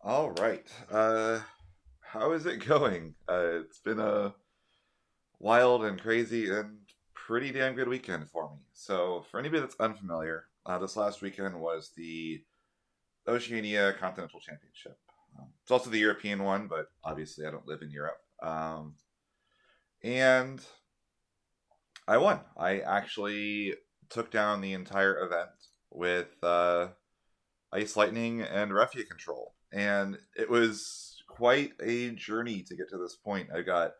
All right. How is it going? It's been a wild and crazy and pretty damn good weekend for me. So, for anybody that's unfamiliar, this last weekend was the Oceania Continental Championship. It's also the European one, but obviously I don't live in Europe. And I won. I actually took down the entire event with Ice Lightning and Refia control. And it was quite a journey to get to this point. I got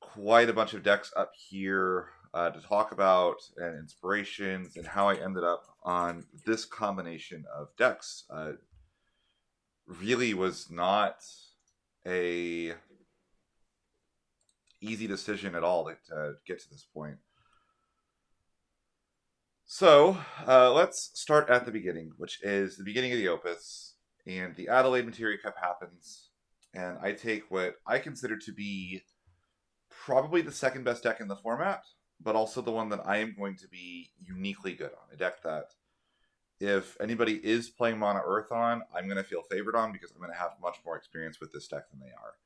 quite a bunch of decks up here to talk about and inspirations and how I ended up on this combination of decks. Really was not a easy decision at all to get to this point. So let's start at the beginning, which is the beginning of the Opus, and the Adelaide Materia Cup happens, and I take what I consider to be probably the second best deck in the format, but also the one that I am going to be uniquely good on. A deck that, if anybody is playing Mono Earth on, I'm going to feel favored on because I'm going to have much more experience with this deck than they are.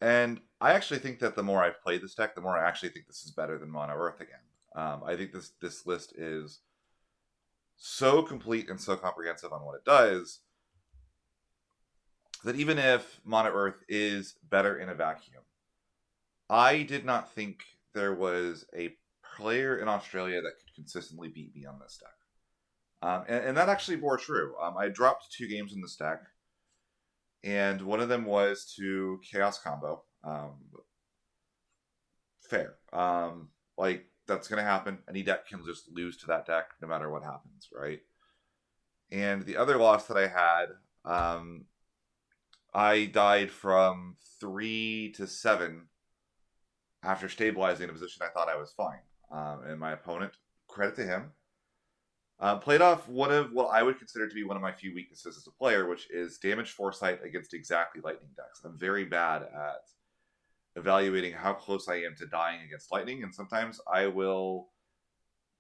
And I actually think that the more I've played this deck, the more I actually think this is better than Mono Earth again. I think this list is so complete and so comprehensive on what it does that even if Mono Earth is better in a vacuum, I did not think there was a player in Australia that could consistently beat me on this deck. And that actually bore true. I dropped 2 games in this deck, and one of them was to Chaos Combo. Fair. Like, that's going to happen. Any deck can just lose to that deck no matter what happens, right? And the other loss that I had, I died from 3 to 7 after stabilizing a position I thought I was fine. And my opponent, credit to him, played off one of what I would consider to be one of my few weaknesses as a player, which is damage foresight against exactly lightning decks. I'm very bad at evaluating how close I am to dying against lightning, and sometimes I will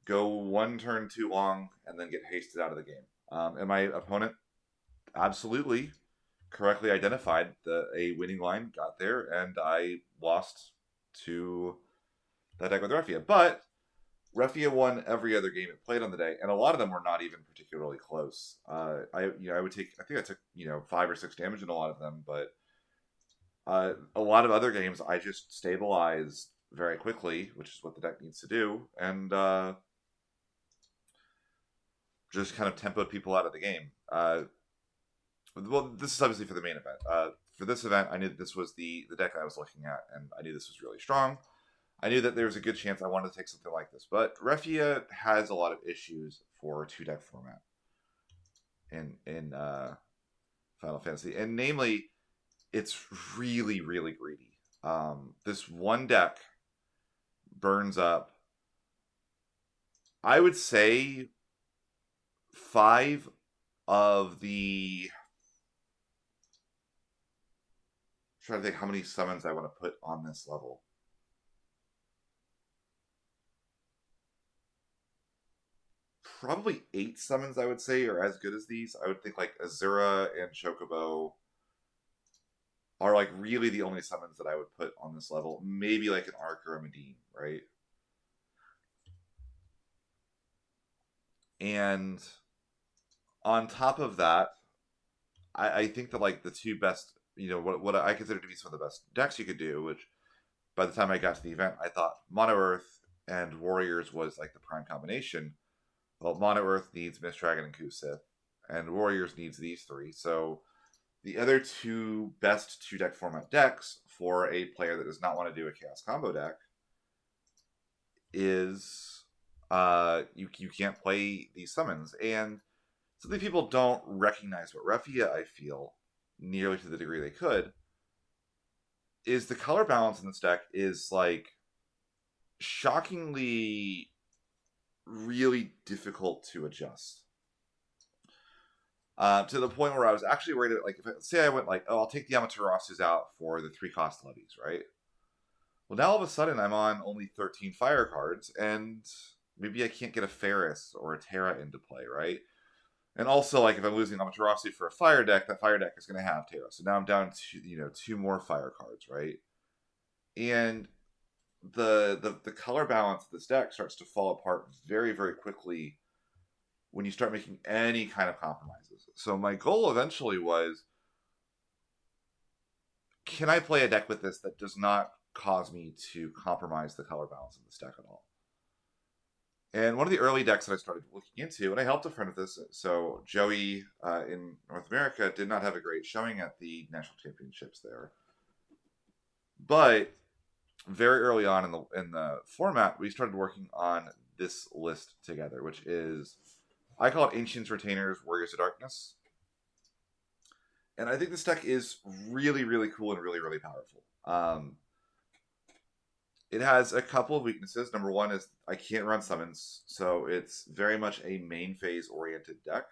go one turn too long and then get hasted out of the game. And my opponent absolutely correctly identified a winning line, got there, and I lost to that deck with Refia. But Refia won every other game it played on the day, and a lot of them were not even particularly close. I would take, I think I took 5 or 6 damage in a lot of them, but a lot of other games I just stabilized very quickly, which is what the deck needs to do, and just kind of tempoed people out of the game. Well, this is obviously for the main event. For this event, I knew that this was the deck I was looking at, and I knew this was really strong. I knew that there was a good chance I wanted to take something like this, but Refia has a lot of issues for 2 deck format in Final Fantasy, and namely, it's really really greedy. This one deck burns up, I would say, 5 of the. I'm trying to think how many summons I want to put on this level. Probably 8 summons, I would say, are as good as these. I would think like Azura and Chocobo are like really the only summons that I would put on this level. Maybe like an Arc or a Medine, right? And on top of that, I think that like the 2 best, what I consider to be some of the best decks you could do, which by the time I got to the event, I thought Mono Earth and Warriors was like the prime combination. Well, Mono Earth needs Mist Dragon and Kusith, and Warriors needs these 3. So the other 2 best 2 deck format decks for a player that does not want to do a Chaos Combo deck is you can't play these summons. And something people don't recognize what Refia, I feel, nearly to the degree they could, is the color balance in this deck is like shockingly really difficult to adjust. To the point where I was actually worried, like, if say I went like, oh, I'll take the Amaterasus out for the 3-cost levies, right? Well, now all of a sudden I'm on only 13 fire cards, and maybe I can't get a Ferris or a Terra into play, right? And also, like, if I'm losing Amaterossi for a fire deck, that fire deck is going to have Terra. So now I'm down to, 2 more fire cards, right? And the color balance of this deck starts to fall apart very, very quickly when you start making any kind of compromises. So my goal eventually was, can I play a deck with this that does not cause me to compromise the color balance of this deck at all? And one of the early decks that I started looking into, and I helped a friend with this, so Joey in North America did not have a great showing at the national championships there. But very early on in the format, we started working on this list together, which is, I call it Ancients, Retainers, Warriors of Darkness. And I think this deck is really, really cool and really, really powerful. It has a couple of weaknesses. Number one is I can't run summons, so it's very much a main phase oriented deck.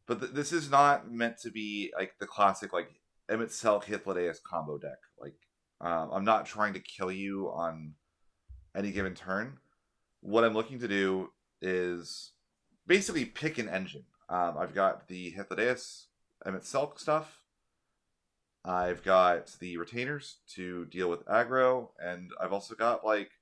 But this is not meant to be like the classic like Emmett Selk Hythlodaeus combo deck. Like I'm not trying to kill you on any given turn. What I'm looking to do is basically pick an engine. I've got the Hythlodaeus Emmett Selk stuff. I've got the Retainers to deal with aggro, and I've also got like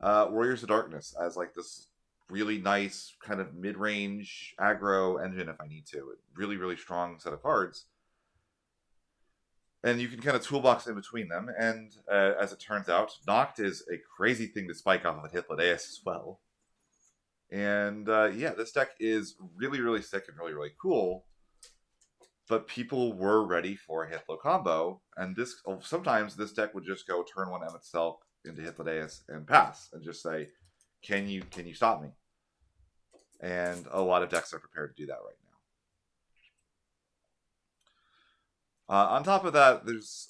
Warriors of Darkness as like this really nice kind of mid-range aggro engine if I need to. Really, really strong set of cards. And you can kind of toolbox in between them, and as it turns out, Noct is a crazy thing to spike off of a Hythlodaeus as well. And yeah, this deck is really, really sick and really, really cool. But people were ready for a Hythlo combo, and sometimes this deck would just go turn 1 Emmett Selk into Hythlodaeus and pass, and just say, "Can you stop me?" And a lot of decks are prepared to do that right now. On top of that, there's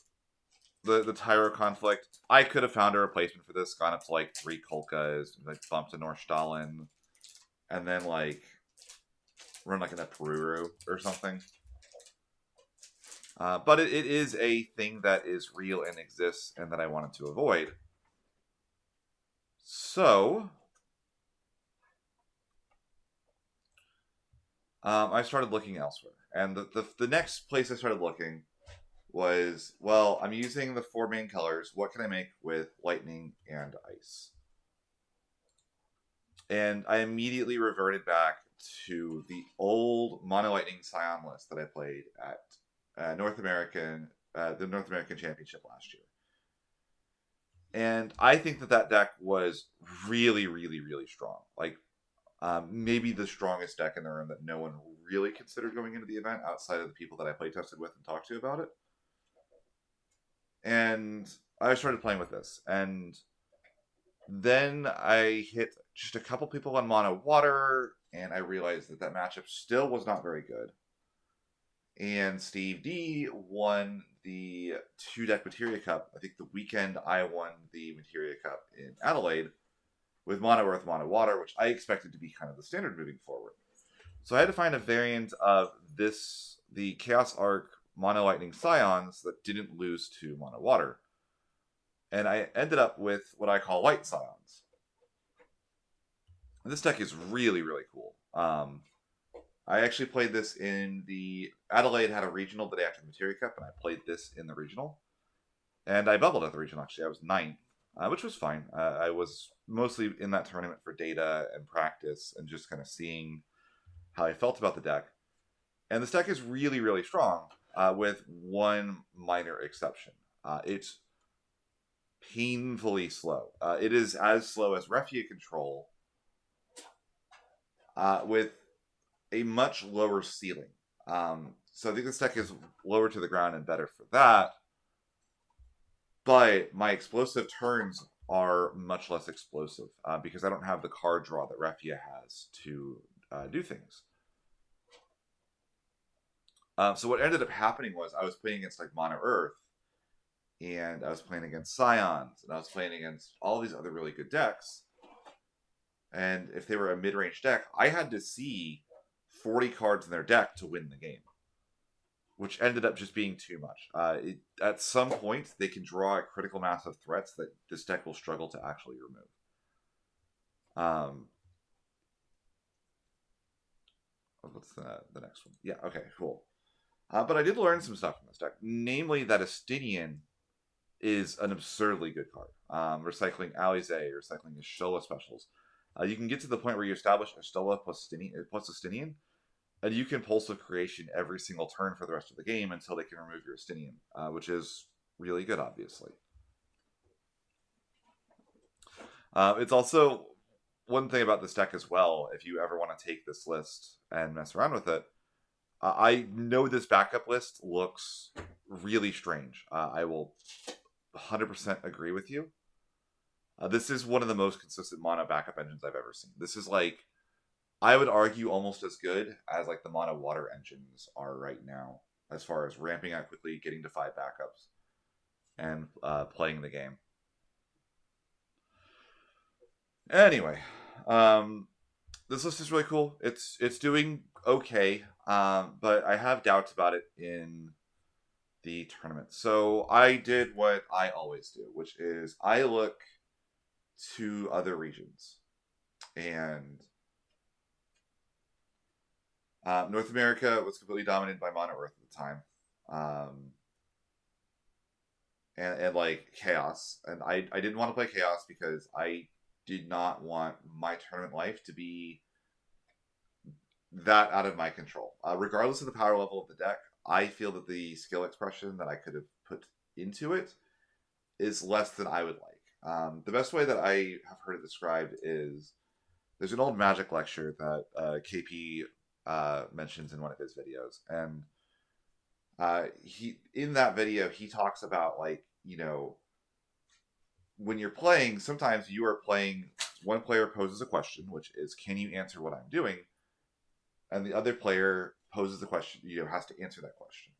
the Tyro conflict. I could have found a replacement for this, gone up to like 3 Kolkas, like bumped to Northstalin, and then like run like an Epururu or something. But it is a thing that is real and exists and that I wanted to avoid. So I started looking elsewhere. And the next place I started looking was, well, I'm using the 4 main colors. What can I make with lightning and ice? And I immediately reverted back to the old Mono Lightning Scion list that I played at the North American Championship last year. And I think that deck was really, really, really strong. Like, maybe the strongest deck in the room that no one really considered going into the event outside of the people that I play tested with and talked to about it. And I started playing with this. And then I hit just a couple people on mono water, and I realized that matchup still was not very good. And Steve D won the 2-deck Materia Cup. I think the weekend I won the Materia Cup in Adelaide with Mono Earth, Mono Water, which I expected to be kind of the standard moving forward. So I had to find a variant of the Chaos Arc Mono Lightning Scions that didn't lose to Mono Water. And I ended up with what I call Light Scions. And this deck is really, really cool. I actually played this in the Adelaide had a regional the day after the Materia Cup, and I played this in the regional. And I bubbled at the regional, actually. I was 9th, which was fine. I was mostly in that tournament for data and practice and just kind of seeing how I felt about the deck. And this deck is really, really strong, with one minor exception. It's painfully slow. It is as slow as Refia Control, with a much lower ceiling. So I think this deck is lower to the ground and better for that. But my explosive turns are much less explosive because I don't have the card draw that Refia has to do things. So what ended up happening was I was playing against like Mono Earth, and I was playing against Scions, and I was playing against all these other really good decks. And if they were a mid-range deck, I had to see 40 cards in their deck to win the game, which ended up just being too much. At some point, they can draw a critical mass of threats that this deck will struggle to actually remove. what's the next one? Yeah, okay, cool. But I did learn some stuff from this deck, namely that Estinian is an absurdly good card. Recycling Alize, recycling the Shola specials. You can get to the point where you establish a Stola plus Estinian, and you can Pulse of Creation every single turn for the rest of the game until they can remove your Estinian, which is really good, obviously. It's also one thing about this deck as well, if you ever want to take this list and mess around with it. I know this backup list looks really strange. I will 100% agree with you. This is one of the most consistent mono backup engines I've ever seen. This is like, I would argue, almost as good as like the mono water engines are right now, as far as ramping out quickly, getting to 5 backups, and playing the game. Anyway, this list is really cool. It's doing okay, but I have doubts about it in the tournament. So I did what I always do, which is I look to other regions. And North America was completely dominated by Mono Earth at the time. And like Chaos. And I didn't want to play Chaos because I did not want my tournament life to be that out of my control. Regardless of the power level of the deck, I feel that the skill expression that I could have put into it is less than I would like. The best way that I have heard it described is there's an old Magic lecture that KP mentions in one of his videos, and he in that video he talks about, like, you know, when you're playing, sometimes you are playing, one player poses a question, which is, can you answer what I'm doing? And the other player poses the question, you know, has to answer that question.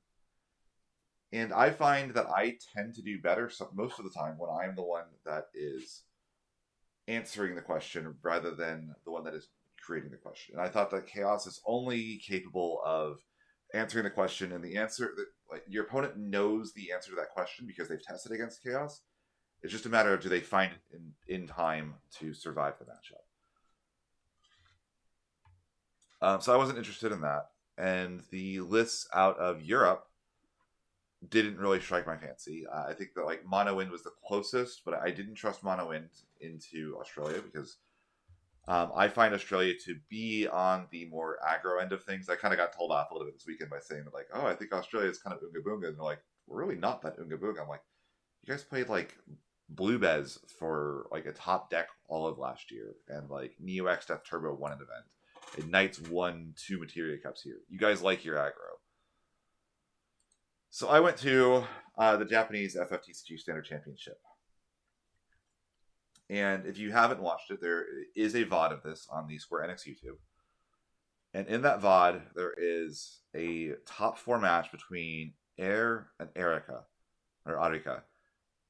And I find that I tend to do better most of the time when I'm the one that is answering the question rather than the one that is creating the question. And I thought that Chaos is only capable of answering the question, and the answer that, like, your opponent knows the answer to that question because they've tested against Chaos. It's just a matter of, do they find it in time to survive the matchup. So I wasn't interested in that. And the lists out of Europe didn't really strike my fancy. I think that like Mono Wind was the closest, but I didn't trust Mono Wind into Australia because I find Australia to be on the more aggro end of things. I kind of got told off a little bit this weekend by saying that, like, oh, I think Australia is kind of Oonga Boonga. And they're like, we're really not that Oonga Boonga. I'm like, you guys played like Blue Bez for like a top deck all of last year, and like Neo X Death Turbo won an event, and Knights won 2 Materia Cups here. You guys like your aggro. So I went to the Japanese FFTCG Standard Championship. And if you haven't watched it, there is a VOD of this on the Square Enix YouTube. And in that VOD, there is a top 4 match between Air and Arika.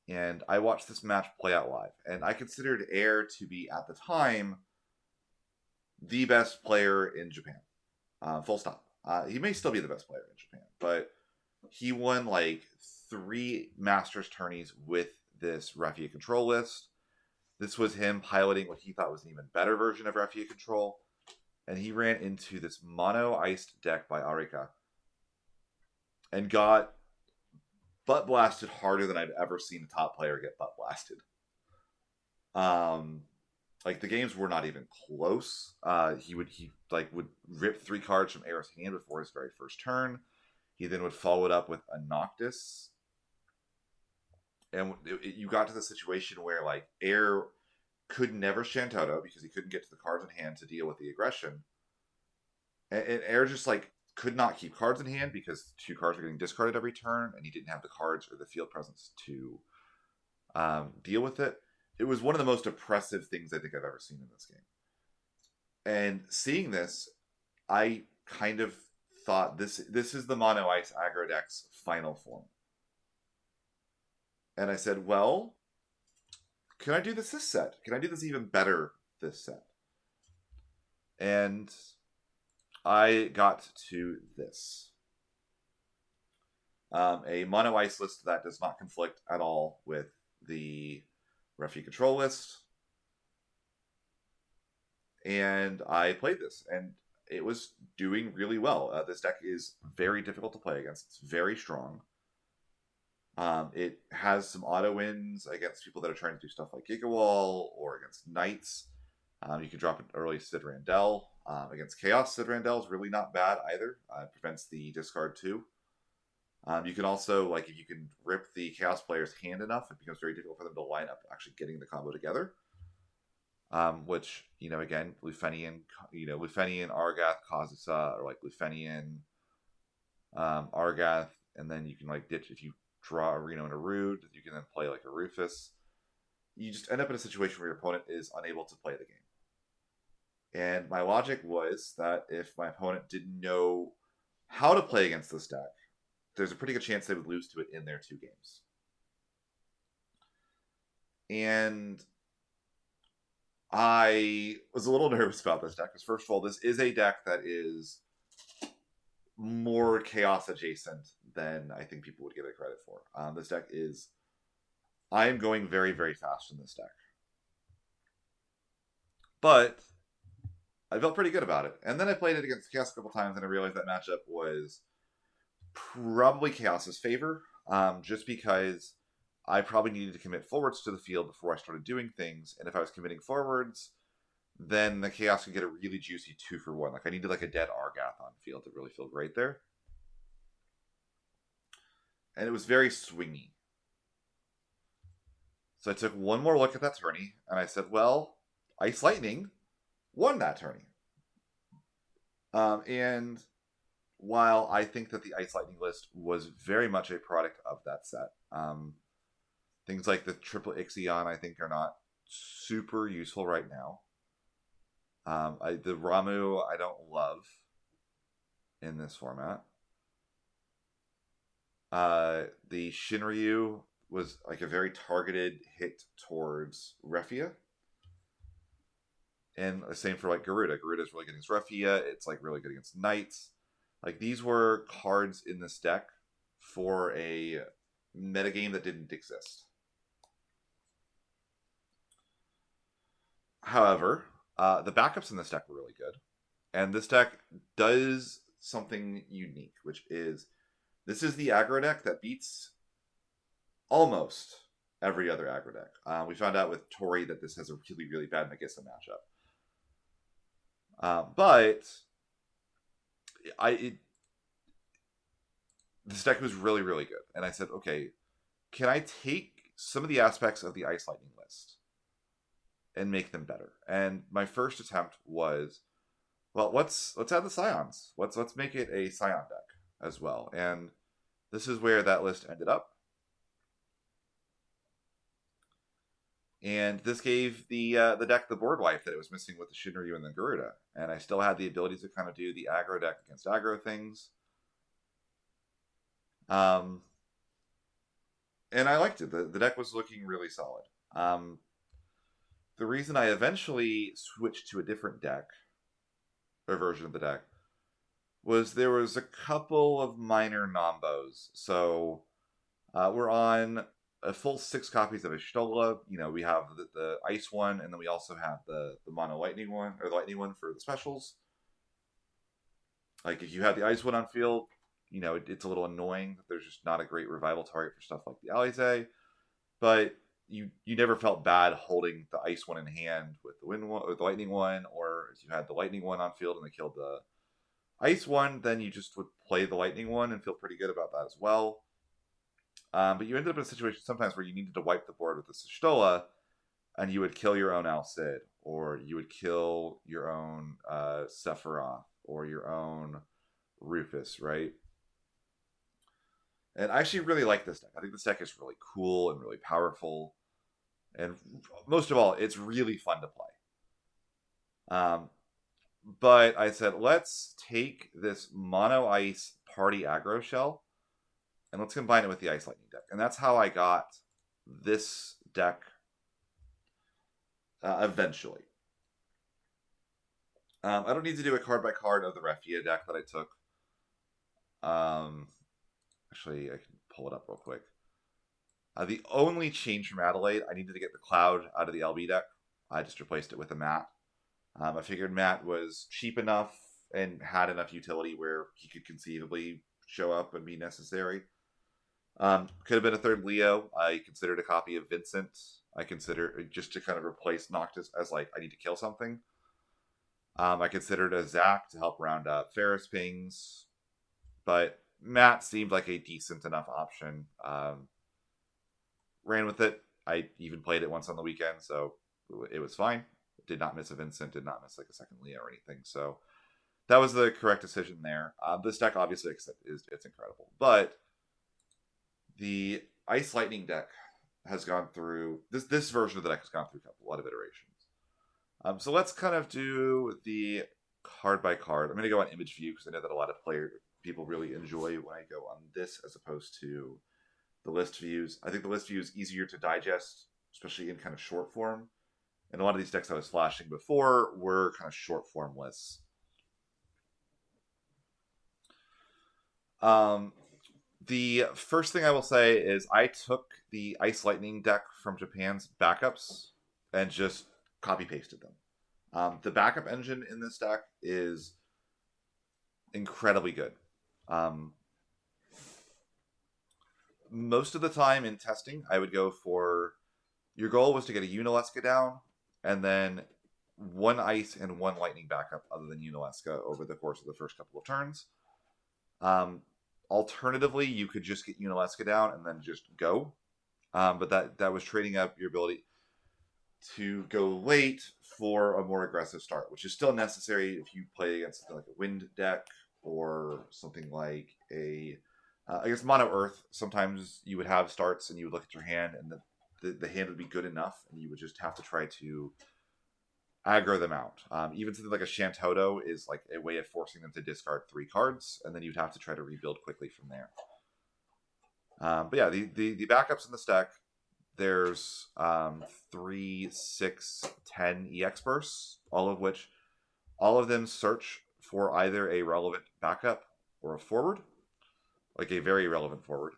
And I watched this match play out live. And I considered Air to be, at the time, the best player in Japan. Full stop. He may still be the best player in Japan, but he won like 3 Masters tourneys with this Refia control list. This was him piloting what he thought was an even better version of Refia control. And he ran into this mono-iced deck by Arika and got butt blasted harder than I've ever seen a top player get butt blasted. Like, the games were not even close. He would rip 3 cards from Air's hand before his very first turn. He then would follow it up with a Noctis. And you got to the situation where, like, Air could never Shantoto because he couldn't get to the cards in hand to deal with the aggression. And Air just, like, could not keep cards in hand because 2 cards were getting discarded every turn, and he didn't have the cards or the field presence to deal with it. It was one of the most oppressive things I think I've ever seen in this game. And seeing this, I kind of thought this is the Mono Ice aggro deck's final form. And I said, well, can I do this set? Can I do this even better this set? And I got to this. A Mono Ice list that does not conflict at all with the Refugee control list. And I played this. And it was doing really well. This deck is very difficult to play against. It's very strong. It has some auto wins against people that are trying to do stuff like Gigawall or against Knights. You can drop an early Sid Randell. Against Chaos, Sid Randell is really not bad either. It prevents the discard too. You can also, like, if you can rip the Chaos player's hand enough, it becomes very difficult for them to line up actually getting the combo together. Which, again, Lufenian Argath, Kazusa, or like Lufenian Argath, and then you can like ditch if you draw a Reno and a Rude, you can then play like a Rufus. You just end up in a situation where your opponent is unable to play the game. And my logic was that if my opponent didn't know how to play against this deck, there's a pretty good chance they would lose to it in their 2 games. And I was a little nervous about this deck because, first of all, this is a deck that is more chaos adjacent than I think people would give it credit for. This deck is... I am going very, very fast in this deck. But I felt pretty good about it. And then I played it against Chaos a couple times and I realized that matchup was probably Chaos's favor, just because I probably needed to commit forwards to the field before I started doing things. And if I was committing forwards, then the Chaos could get a really juicy 2-for-1. Like, I needed like a dead Argath on field to really feel great there. And it was very swingy. So I took one more look at that tourney, and I said, well, Ice Lightning won that tourney. And while I think that the Ice Lightning list was very much a product of that set, things like the triple Ixion, I think, are not super useful right now. The Ramu, I don't love in this format. The Shinryu was like a very targeted hit towards Refia. And the same for like Garuda. Garuda's really good against Refia. It's like really good against Knights. Like, these were cards in this deck for a metagame that didn't exist. However, the backups in this deck were really good. And this deck does something unique, which is this is the aggro deck that beats almost every other aggro deck. We found out with Torrey that this has a really, really bad Megissa matchup. But this deck was really, really good. And I said, okay, can I take some of the aspects of the Ice Lightning list and make them better? And my first attempt was, well, let's add the Scions. Let's make it a Scion deck as well. And this is where that list ended up. And this gave the deck the board wipe that it was missing with the Shinryu and the Garuda. And I still had the ability to kind of do the aggro deck against aggro things. And I liked it. The deck was looking really solid. The reason I eventually switched to a different deck, or version of the deck, was there was a couple of minor nombos. So we're on a full 6 copies of Ishtola. We have the ice one, and then we also have the mono lightning one, or the lightning one for the specials. Like, if you have the ice one on field, it's a little annoying that there's just not a great revival target for stuff like the Alizé. But you never felt bad holding the ice one in hand with the wind one, or the lightning one, or if you had the lightning one on field and they killed the ice one, then you just would play the lightning one and feel pretty good about that as well. But you ended up in a situation sometimes where you needed to wipe the board with the S'chtola, and you would kill your own Al Cid, or you would kill your own Sephiroth, or your own Rufus, right? And I actually really like this deck. I think this deck is really cool and really powerful. And most of all, it's really fun to play. But I said, let's take this mono ice party aggro shell and let's combine it with the Ice Lightning deck. And that's how I got this deck eventually. I don't need to do a card by card of the Refia deck that I took. Actually, I can pull it up real quick. The only change from Adelaide, I needed to get the Cloud out of the LB deck. I just replaced it with a Matte. I figured Matte was cheap enough and had enough utility where he could conceivably show up and be necessary. Could have been a third Leo. I considered a copy of Vincent. I consider just to kind of replace Noctis as like I need to kill something. I considered a Zac to help round up Ferris pings, but Matt seemed like a decent enough option. Ran with it. I even played it once on the weekend, so it was fine. Did not miss a Vincent. Did not miss like a second Leo or anything. So that was the correct decision there. This deck obviously it's incredible, but the Ice Lightning deck has gone through this version of the deck has gone through a lot of iterations. So let's kind of do the card by card. I'm going to go on image view because I know that a lot of people really enjoy when I go on this as opposed to the list views. I think the list view is easier to digest, especially in kind of short form. And a lot of these decks I was flashing before were kind of short form lists. The first thing I will say is I took the Ice Lightning deck from Japan's backups and just copy pasted them. The backup engine in this deck is incredibly good. Most of the time in testing, I would go for your goal was to get a Unileska down and then one Ice and one Lightning backup other than Unileska over the course of the first couple of turns. Alternatively, you could just get Unileska down and then just go. But that was trading up your ability to go late for a more aggressive start, which is still necessary if you play against something like a wind deck or something like I guess Mono Earth. Sometimes you would have starts and you would look at your hand and the hand would be good enough and you would just have to try to aggro them out. Even something like a Shantoto is like a way of forcing them to discard 3 cards, and then you'd have to try to rebuild quickly from there. But yeah, the backups in this deck, there's 3, 6, 10 EX bursts, all of them search for either a relevant backup or a forward, like a very relevant forward.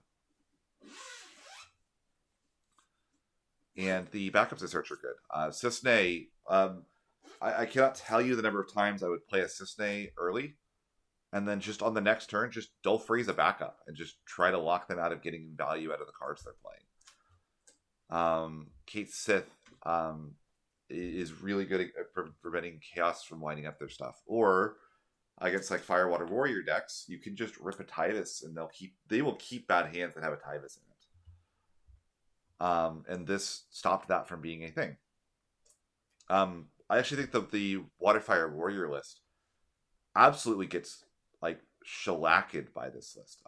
And the backups they search are good. Cisne, I cannot tell you the number of times I would play a Cisne early, and then just on the next turn, just Dull Freeze a backup and just try to lock them out of getting value out of the cards they're playing. Kate Sith is really good at preventing chaos from lining up their stuff. Or against like Firewater Warrior decks, you can just rip a Tyvis and they will keep bad hands that have a Tyvis in it. And this stopped that from being a thing. I actually think that the Waterfire Warrior list absolutely gets like shellacked by this list.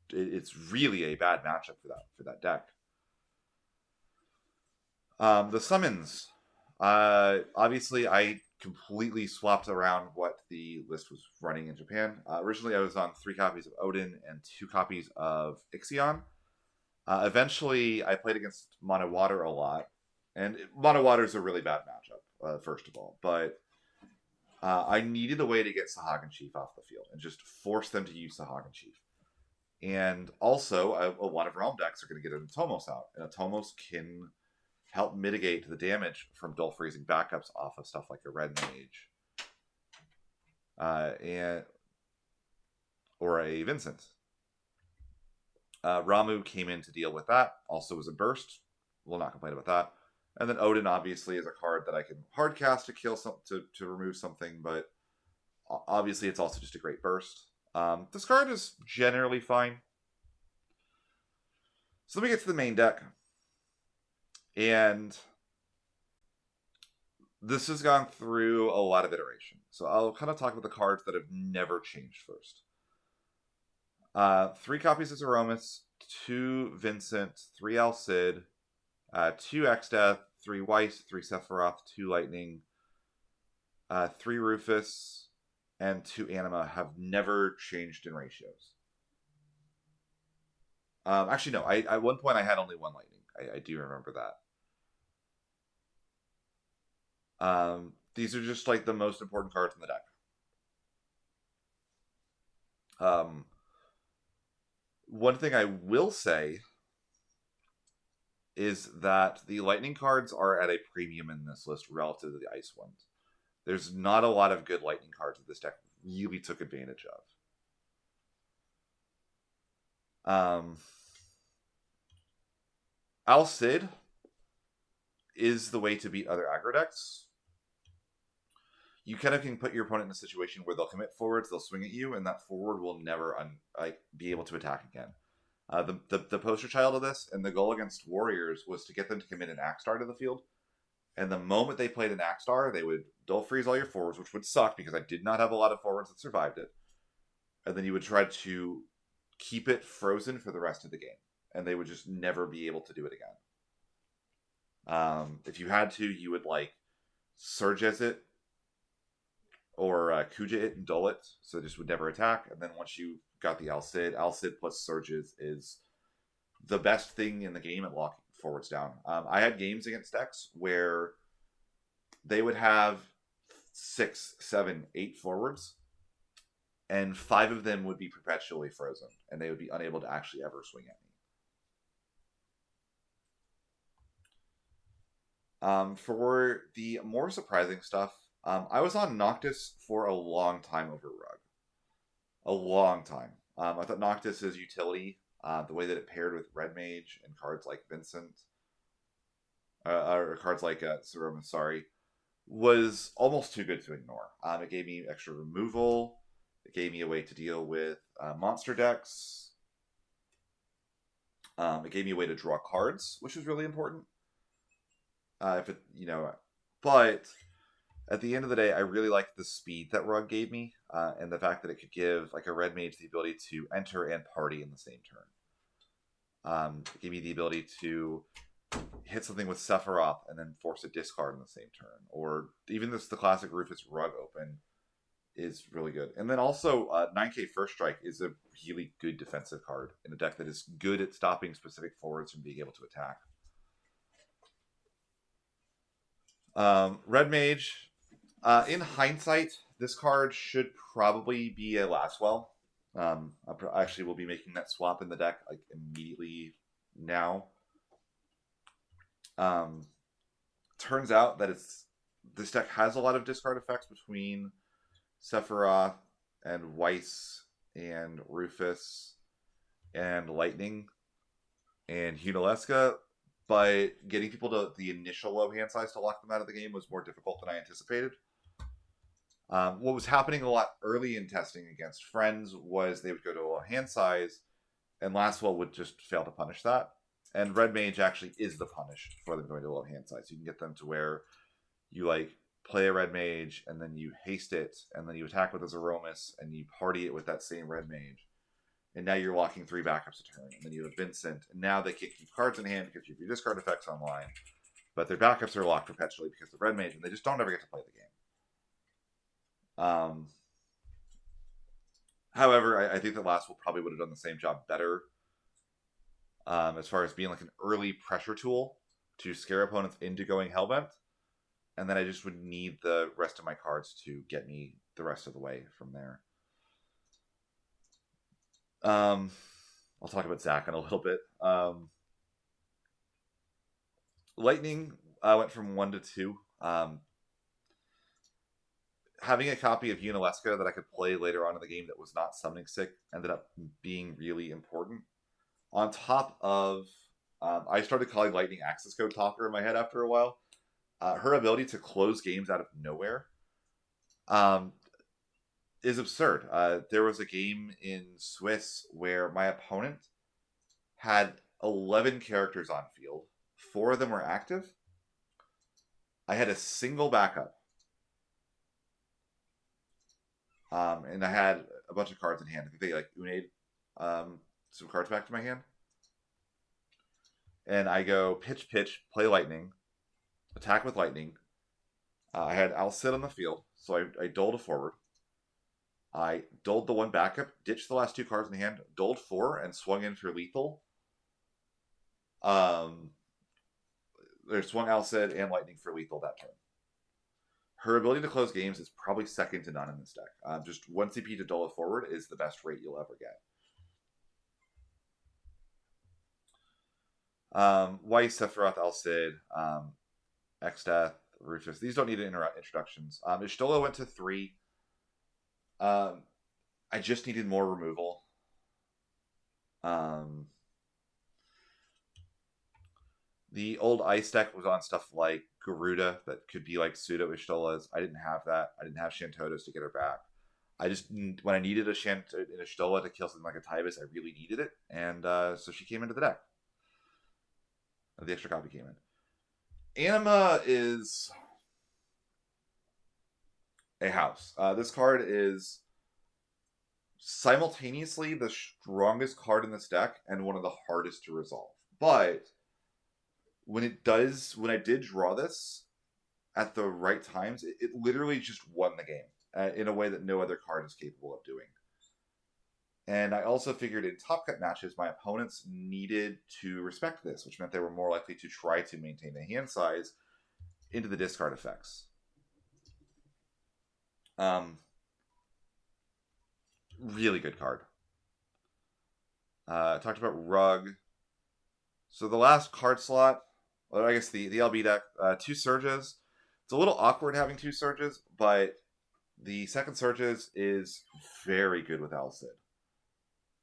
It's really a bad matchup for that deck. The summons, obviously, I completely swapped around what the list was running in Japan. Originally, I was on 3 copies of Odin and 2 copies of Ixion. Eventually, I played against Mono Water a lot. And Mono Water is a really bad matchup, first of all. But I needed a way to get Sahagan Chief off the field and just force them to use Sahagan Chief. And also, a lot of Realm decks are going to get an Atomos out. And Atomos can help mitigate the damage from Dull Freezing backups off of stuff like a Red Mage. Or a Vincent. Ramu came in to deal with that. Also was a burst. Will not complain about that. And then Odin obviously is a card that I can hard cast to kill to remove something, but obviously it's also just a great burst. This card is generally fine. So let me get to the main deck. And this has gone through a lot of iteration. So I'll kind of talk about the cards that have never changed first. 3 copies of Zeromus, 2 Vincent, 3 Alcid, 2 Exdeath, 3 Weiss, 3 Sephiroth, 2 Lightning, 3 Rufus, and 2 Anima have never changed in ratios. Actually, no. At one point I had only 1 Lightning. I do remember that. These are just like the most important cards in the deck. One thing I will say is that the Lightning cards are at a premium in this list relative to the Ice ones. There's not a lot of good lightning cards that this deck really took advantage of. Al Cid is the way to beat other aggro decks. You kind of can put your opponent in a situation where they'll commit forwards, they'll swing at you, and that forward will never be able to attack again. The poster child of this and the goal against Warriors was to get them to commit an Axstar to the field. And the moment they played an Axstar, they would dull freeze all your forwards, which would suck because I did not have a lot of forwards that survived it. And then you would try to keep it frozen for the rest of the game. And they would just never be able to do it again. If you had to, you would like Surge as it or Kuja it and dull it, so it just would never attack. And then once you got the Al Cid plus Surges is the best thing in the game at locking forwards down. I had games against decks where they would have 6, 7, 8 forwards, and 5 of them would be perpetually frozen, and they would be unable to actually ever swing at me. For the more surprising stuff, I was on Noctis for a long time over Rug. A long time. I thought Noctis' utility, the way that it paired with Red Mage and cards like Vincent, or cards like Saroma, was almost too good to ignore. It gave me extra removal. It gave me a way to deal with monster decks. It gave me a way to draw cards, which was really important. But at the end of the day, I really liked the speed that Rug gave me, and the fact that it could give like a Red Mage the ability to enter and party in the same turn. It gave me the ability to hit something with Sephiroth and then force a discard in the same turn, or even the classic Rufus Rug open is really good. And then also 9K First Strike is a really good defensive card in a deck that is good at stopping specific forwards from being able to attack. Red Mage. In hindsight, this card should probably be a Lastwell. I actually will be making that swap in the deck like immediately now. Turns out that this deck has a lot of discard effects between Sephiroth and Weiss and Rufus and Lightning and Hunaleska, but getting people to the initial low hand size to lock them out of the game was more difficult than I anticipated. What was happening a lot early in testing against friends was they would go to a low hand size, and Lastwell would just fail to punish that. And Red Mage actually is the punish for them going to a low hand size. You can get them to where you like play a Red Mage, and then you haste it, and then you attack with a Zeromus, and you party it with that same Red Mage. And now you're locking 3 backups a turn, and then you have Vincent, and now they can't keep cards in hand because you have your discard effects online, but their backups are locked perpetually because of Red Mage, and they just don't ever get to play the game. However, I think that Lastwell probably would have done the same job better as far as being like an early pressure tool to scare opponents into going Hellbent, and then I just would need the rest of my cards to get me the rest of the way from there. I'll talk about Zach in a little bit. Lightning went from 1 to 2. Having a copy of Hunaleska that I could play later on in the game that was not summoning sick ended up being really important. On top of, I started calling Lightning Access Code Talker in my head after a while. Her ability to close games out of nowhere is absurd. There was a game in Swiss where my opponent had 11 characters on field. 4 of them were active. I had a single backup. And I had a bunch of cards in hand. I think they like Unade some cards back to my hand. And I go pitch, play Lightning, attack with Lightning. I had Al Cid on the field, so I doled a forward. I doled the 1 backup, ditched the last 2 cards in hand, doled 4, and swung in for lethal. There's swung Al Cid and Lightning for lethal that turn. Her ability to close games is probably second to none in this deck. Just 1 CP to dole it forward is the best rate you'll ever get. Weiss, Sephiroth, Al Cid, X-Death, Rufus. These don't need introductions. Ishtola went to 3. I just needed more removal. The old ice deck was on stuff like Garuda that could be like pseudo Ishtolas. I didn't have that. I didn't have Shantotos to get her back. I just, when I needed an Ishtola to kill something like a Tybus, I really needed it. And so she came into the deck. The extra copy came in. Anima is a house. This card is simultaneously the strongest card in this deck and one of the hardest to resolve. But when I did draw this at the right times, it literally just won the game in a way that no other card is capable of doing. And I also figured in top cut matches, my opponents needed to respect this, which meant they were more likely to try to maintain a hand size into the discard effects. Really good card. Talked about Rug. So the last card slot, or I guess the LB deck, 2 Surges. It's a little awkward having 2 Surges, but the second Surges is very good with Al Cid.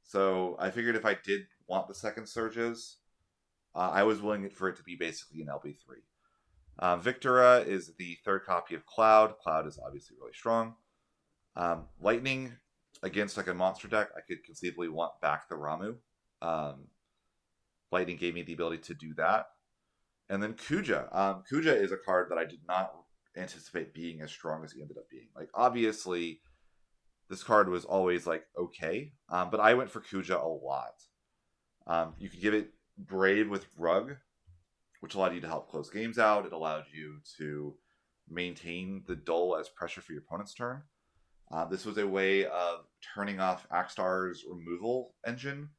So I figured if I did want the second Surges, I was willing for it to be basically an LB3. Victora is the 3rd copy of Cloud. Cloud is obviously really strong. Lightning, against like a monster deck, I could conceivably want back the Ramu. Lightning gave me the ability to do that. And then Kuja. Kuja is a card that I did not anticipate being as strong as he ended up being. Like, obviously, this card was always, like, okay. But I went for Kuja a lot. You could give it Brave with Rug, which allowed you to help close games out. It allowed you to maintain the dull as pressure for your opponent's turn. This was a way of turning off Axtar's removal engine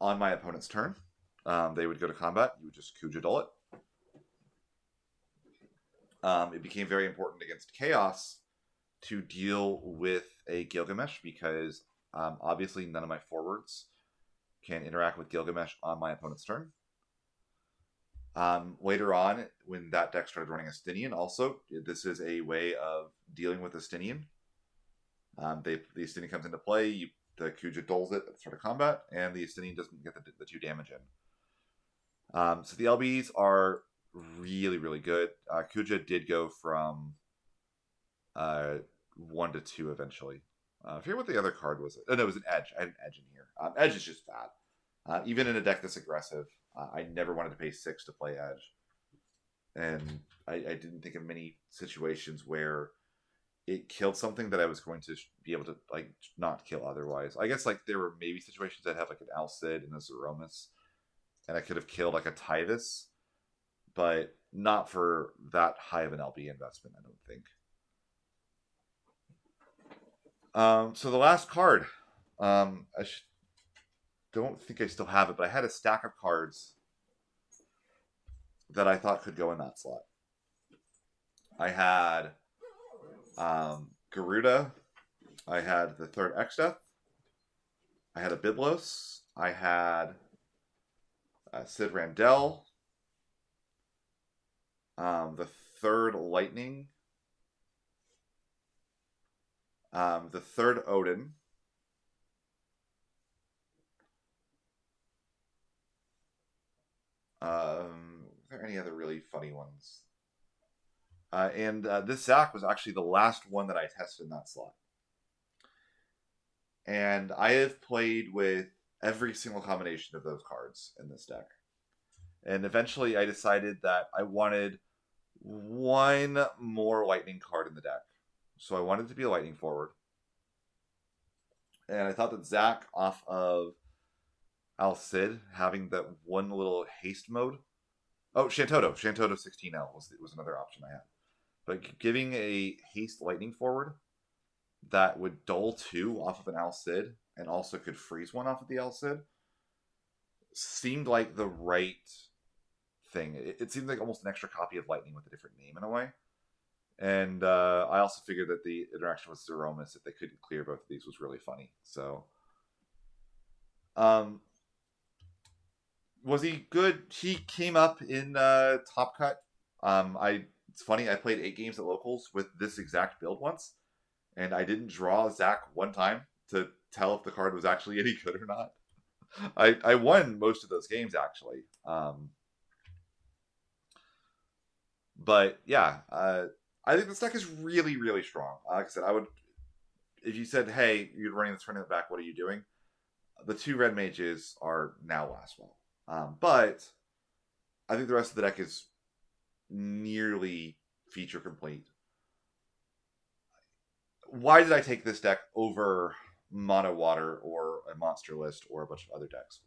on my opponent's turn. They would go to combat. You would just Kuja dull it. It became very important against Chaos to deal with a Gilgamesh because obviously none of my forwards can interact with Gilgamesh on my opponent's turn. Later on, when that deck started running Astinian, also, this is a way of dealing with Astinian. The Astinian comes into play, the Kuja dulls it at the start of combat, and the Astinian doesn't get the 2 damage in. So the LBs are really, really good. Kuja did go from 1 to 2 eventually. I forget what the other card was. Oh, no, it was an Edge. I had an Edge in here. Edge is just bad. Even in a deck this aggressive, I never wanted to pay 6 to play Edge. And I didn't think of many situations where it killed something that I was going to be able to, like, not kill otherwise. I guess, like, there were maybe situations that had, like, an Al Cid and a Zeromus, and I could have killed, like, a Tyvis, but not for that high of an LB investment, I don't think. So the last card, don't think I still have it, but I had a stack of cards that I thought could go in that slot. I had Garuda. I had the 3rd Exdeath. I had a Biblos. I had Sid Randell. The 3rd Lightning. The 3rd Odin. Are there any other really funny ones? And this Zac was actually the last one that I tested in that slot. And I have played with every single combination of those cards in this deck. And eventually I decided that I wanted one more Lightning card in the deck. So I wanted to be a Lightning forward. And I thought that Zac off of Al Cid having that one little haste mode. Oh, Shantoto 16L was another option I had. But giving a haste Lightning forward that would dull 2 off of an Al Cid and also could freeze 1 off of the Al Cid seemed like the right thing. It seemed like almost an extra copy of Lightning with a different name in a way. And I also figured that the interaction with Zeromus, if they couldn't clear both of these, was really funny. So, was he good? He came up in Top Cut. I It's funny, I played 8 games at locals with this exact build once, and I didn't draw Zach one time to tell if the card was actually any good or not. I won most of those games actually. But yeah, I think this deck is really, really strong. Like I said, I would, if you said, hey, you're running this tournament back, what are you doing? The 2 red mages are now last well. But I think the rest of the deck is nearly feature complete. Why did I take this deck over Mono Water or a Monster List or a bunch of other decks?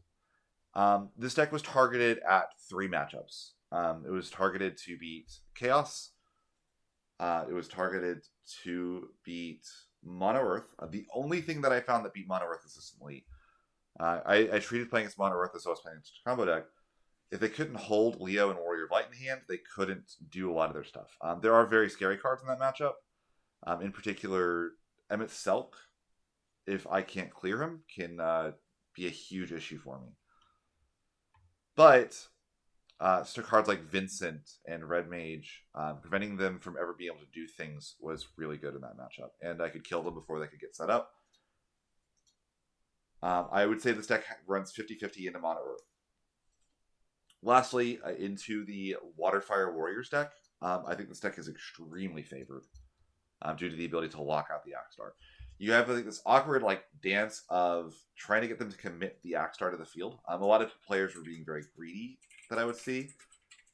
This deck was targeted at 3 matchups. It was targeted to beat Chaos. It was targeted to beat Mono Earth. The only thing that I found that beat Mono Earth consistently, I treated playing against Mono Earth as I was playing against a combo deck. If they couldn't hold Leo and Warrior of Light in hand, they couldn't do a lot of their stuff. There are very scary cards in that matchup. In particular, Emmett Selk, if I can't clear him, can be a huge issue for me. But cards like Vincent and Red Mage, preventing them from ever being able to do things was really good in that matchup. And I could kill them before they could get set up. I would say this deck runs 50-50 into Mono Earth. Lastly, into the Waterfire Warriors deck, I think this deck is extremely favored due to the ability to lock out the Axstar. You have this awkward dance of trying to get them to commit the Axstar to the field. A lot of players were being very greedy that I would see,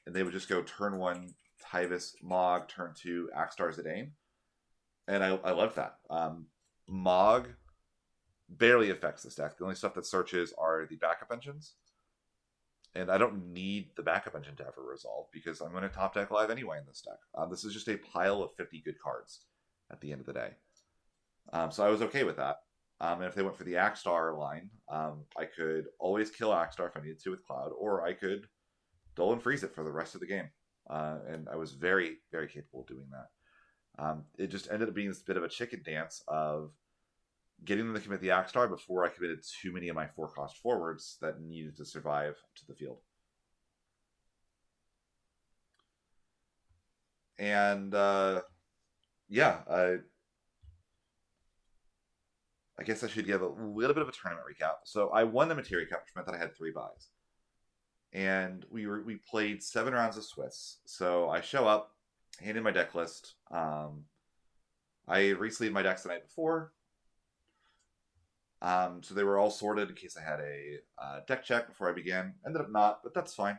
and they would just go turn 1 Tyvis Mog, turn 2 Axstar Zidane, and I loved that. Mog barely affects this deck. The only stuff that searches are the backup engines. And I don't need the backup engine to ever resolve because I'm going to top deck live anyway in this deck. This is just a pile of 50 good cards at the end of the day. So I was okay with that. And if they went for the Axstar line, I could always kill Axstar if I needed to with Cloud, or I could dull and freeze it for the rest of the game. And I was very, very capable of doing that. It just ended up being this bit of a chicken dance of getting them to commit the Axstar before I committed too many of my 4-cost forwards that needed to survive to the field. And yeah, I guess I should give a little bit of a tournament recap. So I won the Materia Cup, which meant that I had 3 buys. And we played 7 rounds of Swiss. So I show up, hand in my deck list. I re-sleeved my decks the night before. So they were all sorted in case I had a deck check before I began. Ended up not, but that's fine.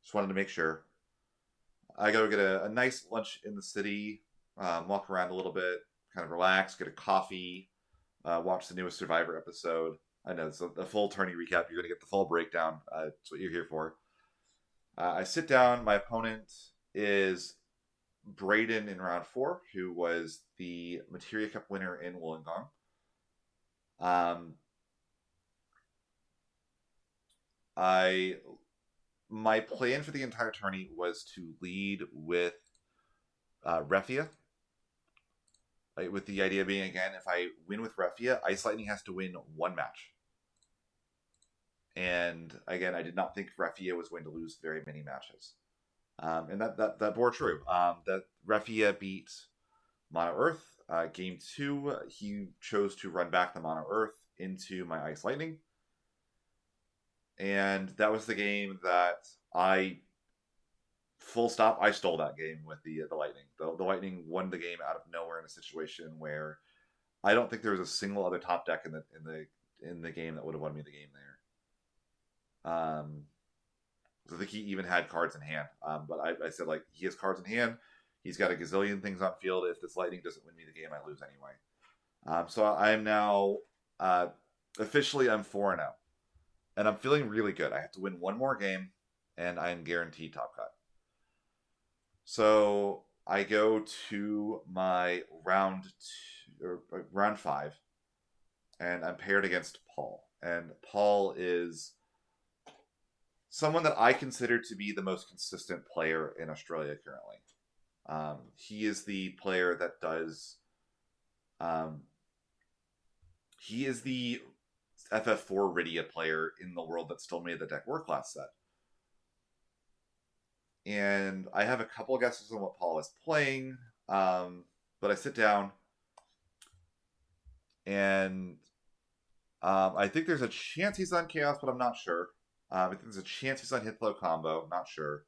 Just wanted to make sure. I go get a nice lunch in the city, walk around a little bit, kind of relax, get a coffee, watch the newest Survivor episode. I know it's a full tourney recap. You're going to get the full breakdown. That's what you're here for. I sit down. My opponent is Braden in round 4, who was the Materia Cup winner in Wollongong. My plan for the entire tourney was to lead with Refia. With the idea being, again, if I win with Refia, Ice Lightning has to win 1 match. And again, I did not think Refia was going to lose very many matches. And that bore true. That Refia beat Mono Earth. Game 2, he chose to run back the Mono Earth into my Ice Lightning. And that was the game that full stop, I stole that game with the Lightning. The Lightning won the game out of nowhere in a situation where I don't think there was a single other top deck in the game that would have won me the game there. So I think he even had cards in hand. But I said, he has cards in hand. He's got a gazillion things on field. If this Lightning doesn't win me the game, I lose anyway. So I'm now officially I'm 4-0. And I'm feeling really good. I have to win 1 more game, and I'm guaranteed top cut. So I go to my round 5, and I'm paired against Paul. And Paul is someone that I consider to be the most consistent player in Australia currently. He is the player that does... he is the FF4 Rydia player in the world that still made the deck work last set. and I have a couple of guesses on what Paul is playing. But I sit down, and I think there's a chance he's on Chaos, but I'm not sure. I think there's a chance he's on Hit Flow Combo, not sure.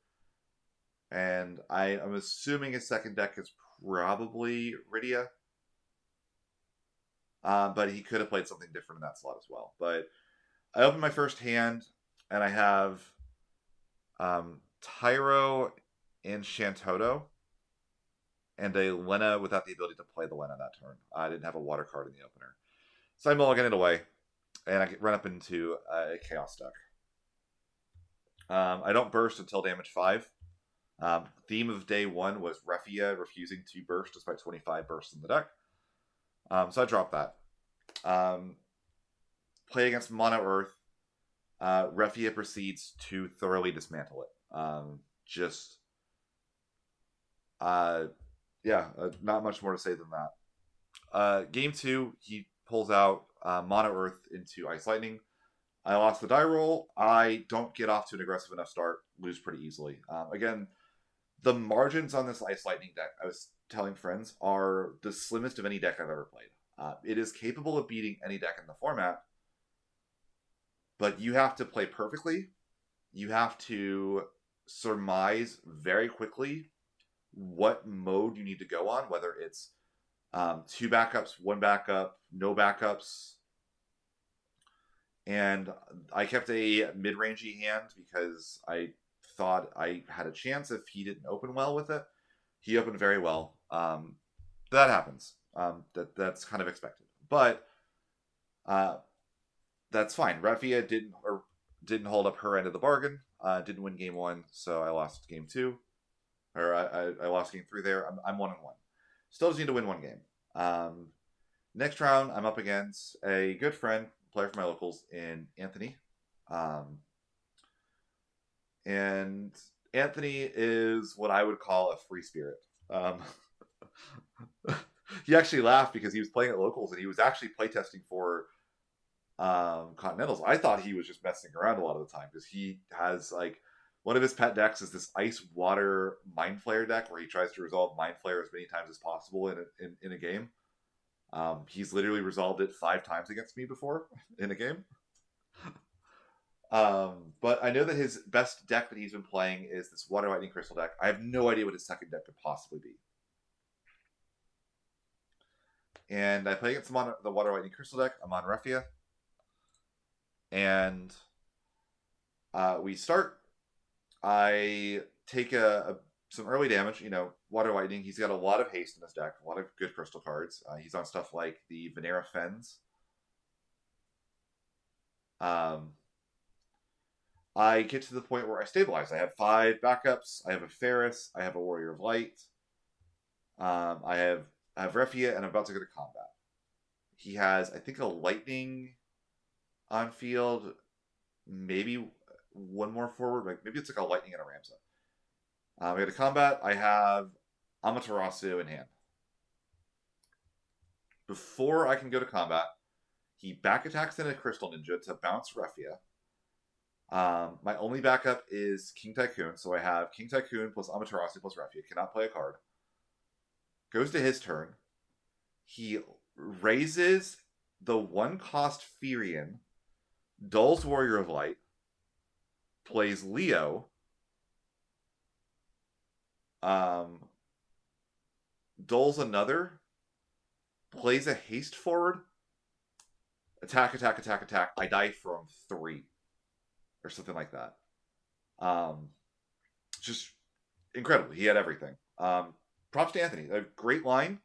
And I'm assuming his second deck is probably Refia. But he could have played something different in that slot as well. But I open my first hand, and I have Tyro and Shantoto, and a Lena without the ability to play the Lena that turn. I didn't have a water card in the opener. So I mulligan it away, and I run up into a Chaos deck. I don't burst until damage 5. Theme of day 1 was Refia refusing to burst despite 25 bursts in the deck. So I dropped that. Play against Mono Earth. Refia proceeds to thoroughly dismantle it. Not much more to say than that. Game 2, he pulls out Mono Earth into Ice Lightning. I lost the die roll. I don't get off to an aggressive enough start, lose pretty easily. Again, the margins on this Ice Lightning deck, I was telling friends, are the slimmest of any deck I've ever played. It is capable of beating any deck in the format, but you have to play perfectly. You have to surmise very quickly what mode you need to go on, whether it's 2 backups, 1 backup, no backups. And I kept a mid-rangey hand because I thought I had a chance if he didn't open well with it. He opened very well. That happens. That's kind of expected. But that's fine. Refia didn't hold up her end of the bargain. Didn't win game 1, so I lost game 2. Or I lost game 3 there. I'm 1-1. Still just need to win 1 game. Next round, I'm up against a good friend, player from my locals, in Anthony. And Anthony is what I would call a free spirit. He actually laughed because he was playing at locals and he was actually playtesting for Continentals. I thought he was just messing around a lot of the time because he has one of his pet decks is this Ice Water Mind Flayer deck where he tries to resolve Mind Flayer as many times as possible in a game. He's literally resolved it 5 times against me before in a game. But I know that his best deck that he's been playing is this Water Lightning Crystal deck. I have no idea what his second deck could possibly be. And I play against him on the Water Lightning Crystal deck. I'm on Refia. And we start. I take some early damage. Water Lightning. He's got a lot of haste in his deck. A lot of good crystal cards. He's on stuff like the Venera Fens. I get to the point where I stabilize. I have 5 backups. I have a Ferris. I have a Warrior of Light. I have Refia, and I'm about to go to combat. He has, I think, a Lightning on field. Maybe 1 more forward. Maybe it's like a Lightning and a Ramsa. I go to combat. I have Amaterasu in hand. Before I can go to combat, he back attacks in a Crystal Ninja to bounce Refia. My only backup is King Tycoon, so I have King Tycoon plus Amaterasu plus Refia. Cannot play a card. Goes to his turn. He raises the 1-cost Firion, dulls Warrior of Light, plays Leo, dulls another, plays a haste forward, attack. I die from 3. Or something like that. Just incredible. He had everything. Props to Anthony. A great line.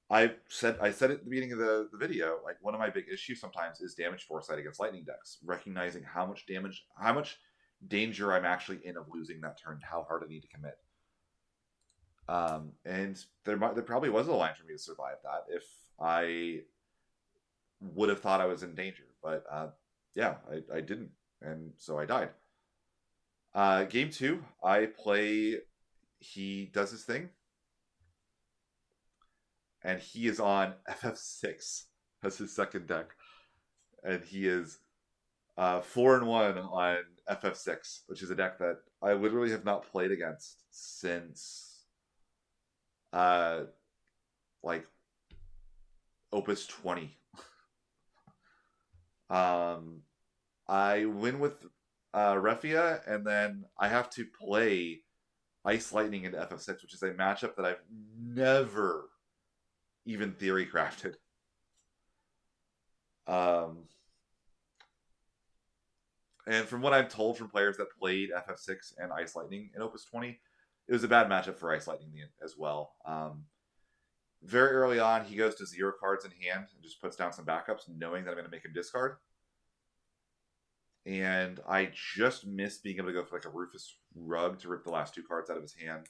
I said it at the beginning of the video. One of my big issues sometimes is damage foresight against lightning decks. Recognizing how much danger I'm actually in of losing that turn. How hard I need to commit. And there probably was a line for me to survive that if I would have thought I was in danger. But I didn't. And so I died. Game 2, I play. He does his thing. And he is on FF6 as his second deck. And he is 4-1 on FF6, which is a deck that I literally have not played against since uh like Opus 20. Um, I win with Refia, and then I have to play Ice Lightning into FF6, which is a matchup that I've never even theory crafted. Um, and from what I'm told from players that played FF6 and Ice Lightning in Opus 20, it was a bad matchup for Ice Lightning as well. Very early on, he goes to 0 cards in hand and just puts down some backups, knowing that I'm going to make him discard. And I just missed being able to go for like a Rufus Rug to rip the last 2 cards out of his hand.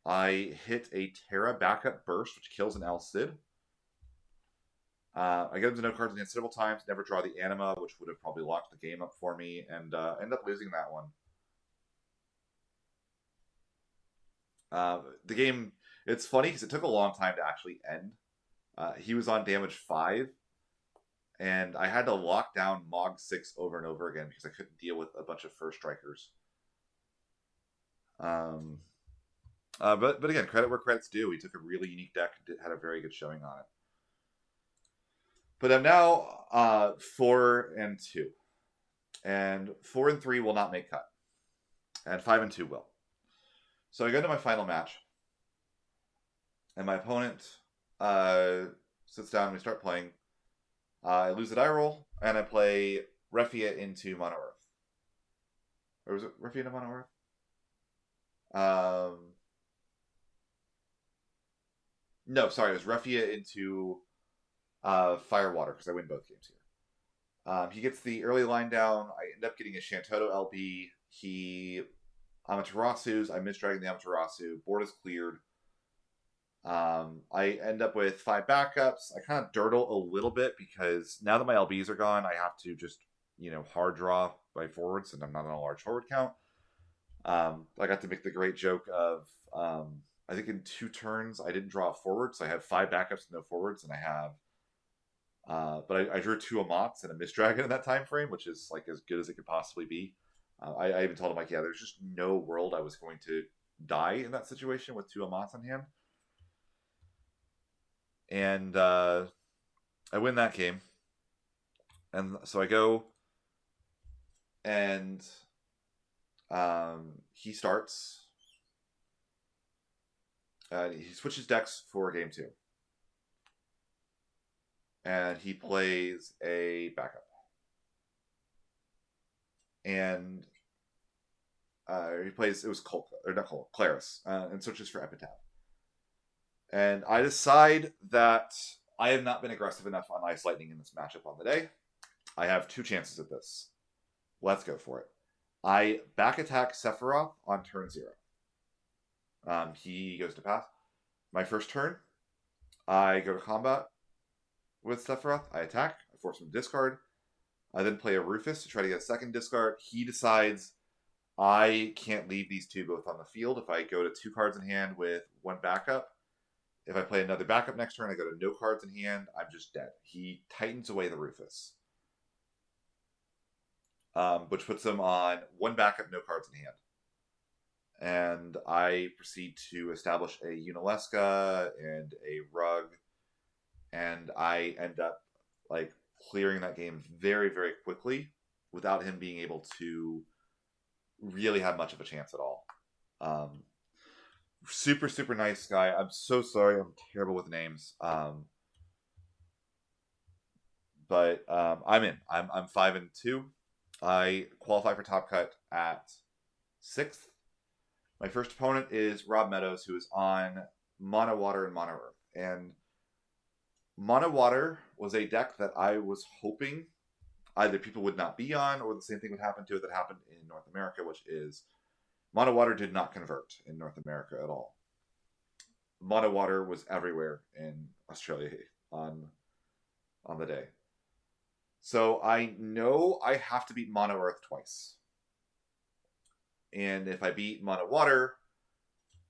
I hit a Terra backup burst, which kills an El Cid. I get him to no cards in hand several times, never draw the Anima, which would have probably locked the game up for me, and end up losing that one. The game, it's funny because it took a long time to actually end. He was on damage 5, and I had to lock down Mog 6 over and over again because I couldn't deal with a bunch of first strikers. But again, credit where credit's due. He took a really unique deck and had a very good showing on it. But I'm now 4-2. And 4-3 will not make cut. And 5-2 will. So I go to my final match. And my opponent sits down and we start playing. I lose a die roll, and I play Refia into Mono Earth. Or was it Refia into Mono Earth? No, sorry, it was Refia into Firewater, because I win both games here. He gets the early line down. I end up getting a Shantoto LB. He Amaterasu's. I misdragging the Amaterasu. Board is cleared. I end up with 5 backups. I kind of dirtle a little bit because now that my LBs are gone, I have to just, hard draw my forwards, and I'm not on a large forward count. I got to make the great joke of, I think in 2 turns, I didn't draw a forward, so I have 5 backups and no forwards, and I have, but I drew 2 Amats and a Misdragon in that time frame, which is like as good as it could possibly be. I even told him, like, yeah, there's just no world I was going to die in that situation with 2 Amats in hand. And I win that game. And so I go, and he starts. He switches decks for game 2. And he plays a backup. And he plays, it was Claris, and searches for Epitaph. And I decide that I have not been aggressive enough on Ice Lightning in this matchup on the day. I have 2 chances at this. Let's go for it. I back attack Sephiroth on turn 0. He goes to pass. My first turn, I go to combat with Sephiroth. I attack. I force him to discard. I then play a Rufus to try to get a second discard. He decides I can't leave these 2 both on the field. If I go to 2 cards in hand with 1 backup, if I play another backup next turn, I go to no cards in hand, I'm just dead. He tightens away the Rufus, which puts him on 1 backup, no cards in hand. And I proceed to establish a Unalesca and a Rug, and I end up like clearing that game very, very quickly without him being able to really have much of a chance at all. Super, super nice guy. I'm so sorry. I'm terrible with names. But I'm in. I'm 5-2. I qualify for Top Cut at 6th. My first opponent is Rob Meadows, who is on Mono Water and Mono Earth. And Mono Water was a deck that I was hoping either people would not be on, or the same thing would happen to it that happened in North America, which is Mono Water did not convert in North America at all. Mono Water was everywhere in Australia on the day. So I know I have to beat Mono Earth twice. And if I beat Mono Water,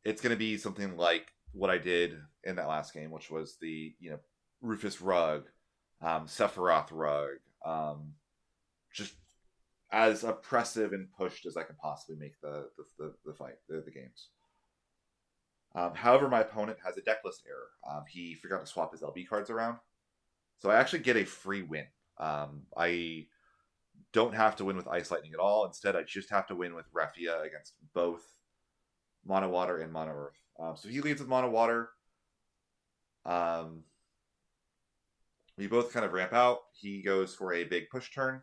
it's going to be something like what I did in that last game, which was the, Rufus Rug, Sephiroth Rug, just as oppressive and pushed as I can possibly make the fight, the games. However, my opponent has a deck list error. He forgot to swap his LB cards around, so I actually get a free win. I don't have to win with Ice Lightning at all. Instead, I just have to win with Refia against both Mono Water and Mono Earth. So he leads with Mono Water. We both kind of ramp out. He goes for a big push turn.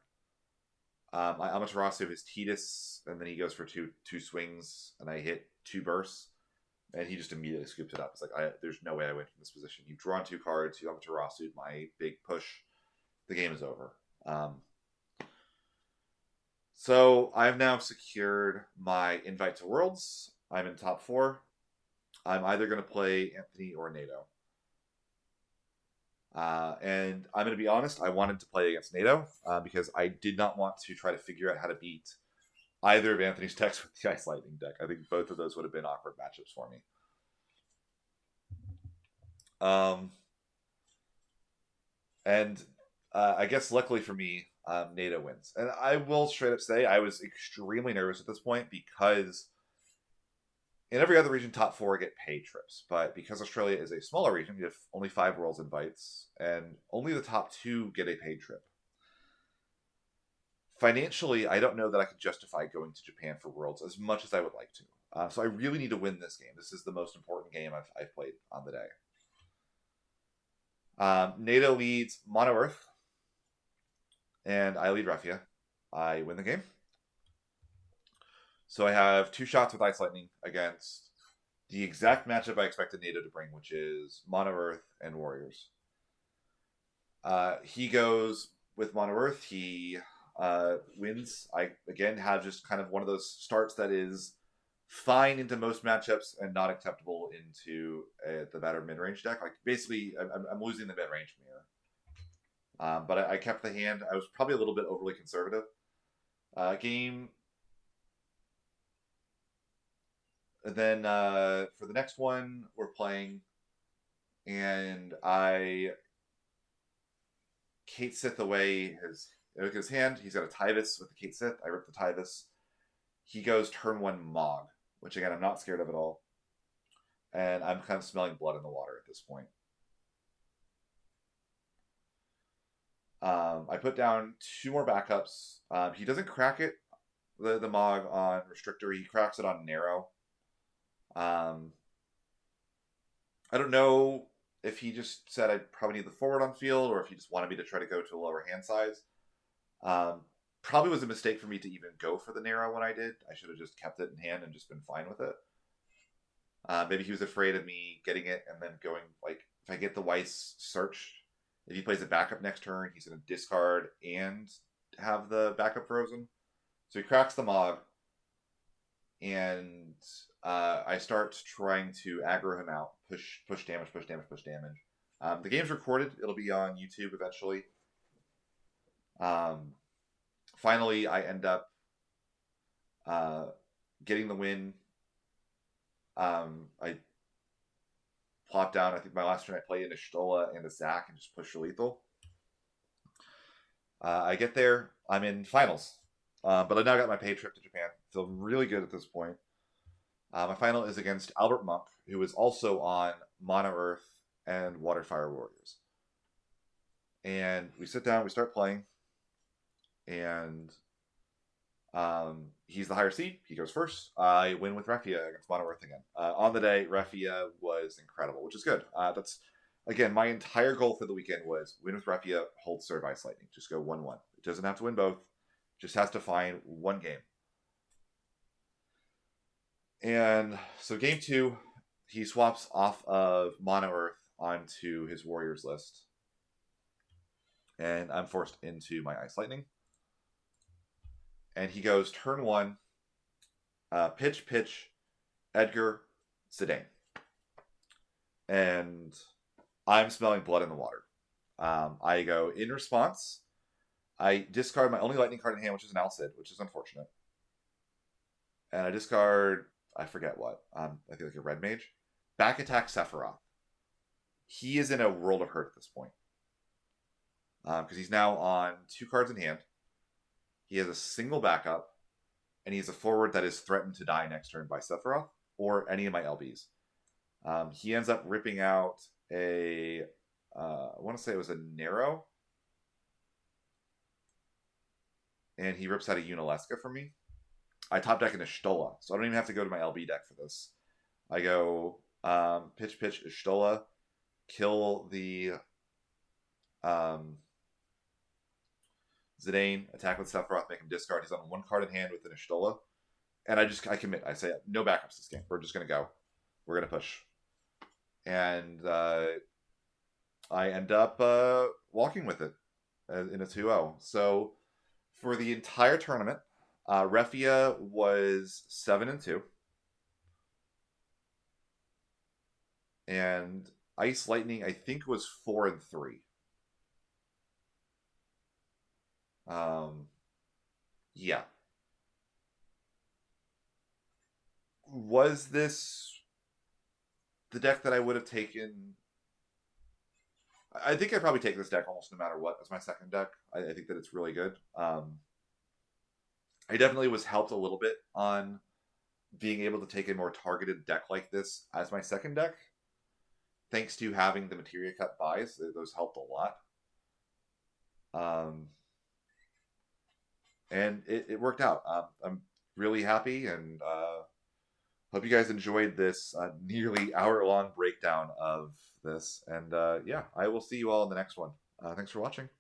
I Amaterasu his Tidus, and then he goes for two swings, and I hit 2 bursts, and he just immediately scoops it up. It's like, there's no way I win from this position. You've drawn 2 cards, you Amaterasu my big push. The game is over. So I've now secured my invite to Worlds. I'm in top 4. I'm either going to play Anthony or NATO. And I'm going to be honest, I wanted to play against NATO because I did not want to try to figure out how to beat either of Anthony's decks with the Ice Lightning deck. I think both of those would have been awkward matchups for me. And I guess luckily for me, NATO wins. And I will straight up say I was extremely nervous at this point because in every other region, top 4 get paid trips. But because Australia is a smaller region, you have only 5 Worlds invites, and only the top 2 get a paid trip. Financially, I don't know that I could justify going to Japan for Worlds as much as I would like to. So I really need to win this game. This is the most important game I've played on the day. NATO leads Mono Earth, and I lead Refia. I win the game. So I have 2 shots with Ice Lightning against the exact matchup I expected NATO to bring, which is Mono Earth and Warriors. He goes with Mono Earth. He wins. I, again, have just kind of one of those starts that is fine into most matchups and not acceptable into the better mid-range deck. Like, basically, I'm losing the mid-range mirror. But I kept the hand. I was probably a little bit overly conservative. Game... And then for the next one, we're playing, and I Kate Sith away his hand. He's got a Tyvis with the Kate Sith. I rip the Tyvis. He goes turn 1 Mog, which again I'm not scared of at all. And I'm kind of smelling blood in the water at this point. I put down 2 more backups. He doesn't crack it, the Mog on Restrictor. He cracks it on Narrow. I don't know if he just said I probably need the forward on field or if he just wanted me to try to go to a lower hand size. Probably was a mistake for me to even go for the Narrow when I did. I should have just kept it in hand and just been fine with it. Maybe he was afraid of me getting it and then going, like, if I get the Weiss searched, if he plays a backup next turn, he's going to discard and have the backup frozen. So he cracks the Mog, and I start trying to aggro him out, push damage. The game's recorded. It'll be on YouTube eventually. Finally, I end up getting the win. I plop down, I think my last turn I played in a Stola and a Zac and just push for lethal. I get there. I'm in finals. But I now got my paid trip to Japan. Feel really good at this point. My final is against Albert Monk, who is also on Mono Earth and Water Fire Warriors. And we sit down, we start playing, and he's the higher seed. He goes first. I win with Refia against Mono Earth again. On the day, Refia was incredible, which is good. That's, again, my entire goal for the weekend was win with Refia, hold serve Ice Lightning. Just go 1-1. It doesn't have to win both. Just has to find one game. And so game 2, he swaps off of Mono Earth onto his Warriors list. And I'm forced into my Ice Lightning. And he goes turn 1, pitch, Edgar, Zidane. And I'm smelling blood in the water. I go in response. I discard my only lightning card in hand, which is an Alcid, which is unfortunate. And I discard, I forget what. I think like a red mage. Back attack Sephiroth. He is in a world of hurt at this point. Because he's now on 2 cards in hand. He has a single backup, and he's a forward that is threatened to die next turn by Sephiroth or any of my LBs. He ends up ripping out I want to say it was a Narrow, and he rips out a Unalesca for me. I top deck an Ishtola, so I don't even have to go to my LB deck for this. I go pitch Ishtola, kill the Zidane, attack with Sephiroth, make him discard. He's on one card in hand with an Ishtola, and I commit. I say no backups this game. We're just gonna go. We're gonna push, and I end up walking with it in a 2-0. So for the entire tournament, Refia was 7-2, and Ice Lightning I think was 4-3. Yeah. Was this the deck that I would have taken? I think I'd probably take this deck almost no matter what as my second deck. I think that it's really good. I definitely was helped a little bit on being able to take a more targeted deck like this as my second deck. Thanks to having the materia cut buys, those helped a lot. And it worked out. I'm really happy, and hope you guys enjoyed this nearly hour-long breakdown of this. And yeah, I will see you all in the next one. Thanks for watching.